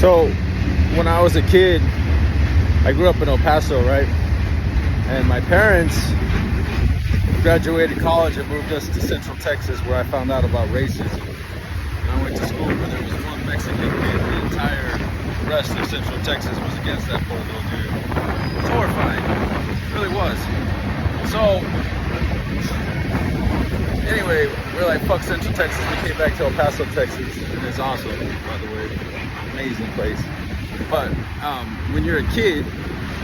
So when I was a kid, I grew up in El Paso, right? And my parents graduated college and moved us to Central Texas, where I found out about racism. And I went to school where there was one Mexican kid. The entire rest of Central Texas was against that poor little dude. It was horrifying. It really was. So anyway, we're like, fuck Central Texas. We came back to El Paso, Texas, and it's awesome, by the way. Amazing place. But when you're a kid,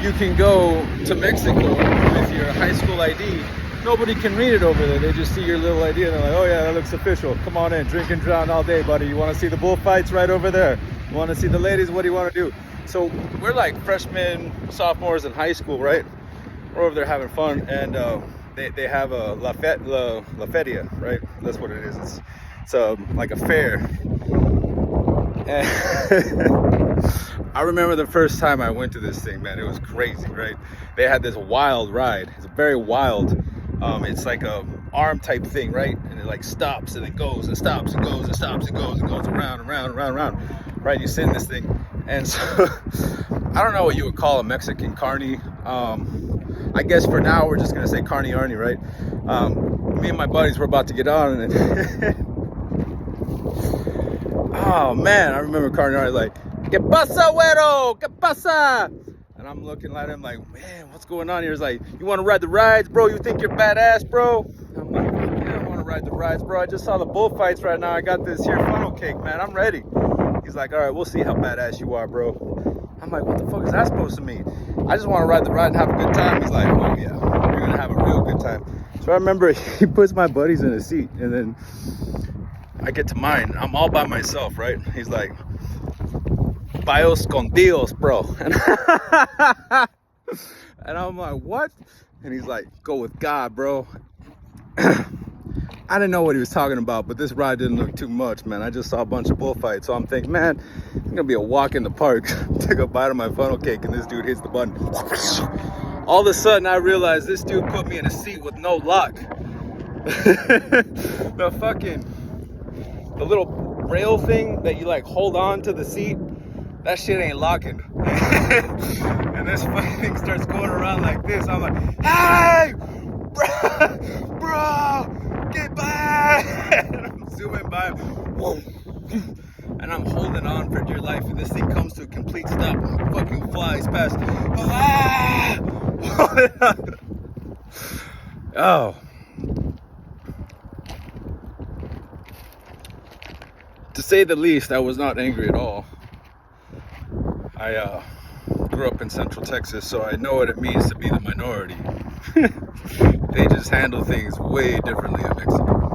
you can go to Mexico with your high school ID. Nobody can read it over there. They just see your little ID and they're like, oh yeah, that looks official. Come on in, drink and drown all day, buddy. You want to see the bullfights? Right over there. You want to see the ladies? What do you want to do? So we're like freshmen, sophomores in high school, right? We're over there having fun, and they have a La FERIA, right? That's what it is. It's like a fair. And I remember the first time I went to this thing, man. It was crazy, right? They had this wild ride. It's very wild. It's like a arm type thing, right? And it like stops and it goes and stops and goes and stops and goes and goes around and round and round and round, right? You sit in this thing, and so I don't know what you would call a Mexican carny. I guess for now we're just gonna say carny arny, right? Me and my buddies were about to get on, and oh man, I remember carny arny like, "¿Qué pasa, güero? ¿Qué pasa?" And I'm looking at him like, man, what's going on here? He's like, you want to ride the rides, bro? You think you're badass, bro? I'm like, yeah, I want to ride the rides, bro. I just saw the bullfights right now. I got this here funnel cake, man. I'm ready. He's like, all right, we'll see how badass you are, bro. I'm like, what the fuck is that supposed to mean? I just want to ride the ride and have a good time. He's like, oh yeah, you're going to have a real good time. So I remember he puts my buddies in a seat, and then I get to mine. I'm all by myself, right? He's like, Bios con Dios, bro. And I'm like, what? And he's like, go with God, bro. I didn't know what he was talking about, but this ride didn't look too much, man. I just saw a bunch of bullfights. So I'm thinking, man, it's gonna be a walk in the park. Take a bite of my funnel cake, and this dude hits the button. All of a sudden, I realized this dude put me in a seat with no lock. The little rail thing that you like hold on to the seat, that shit ain't locking. And this fucking thing starts going around like this. I'm like, hey, bro, get back. And I'm zooming by. Whoa. And I'm holding on for dear life. And this thing comes to a complete stop. And fucking flies past. Ah! Oh. To say the least, I was not angry at all. I grew up in Central Texas, so I know what it means to be the minority. They just handle things way differently in Mexico.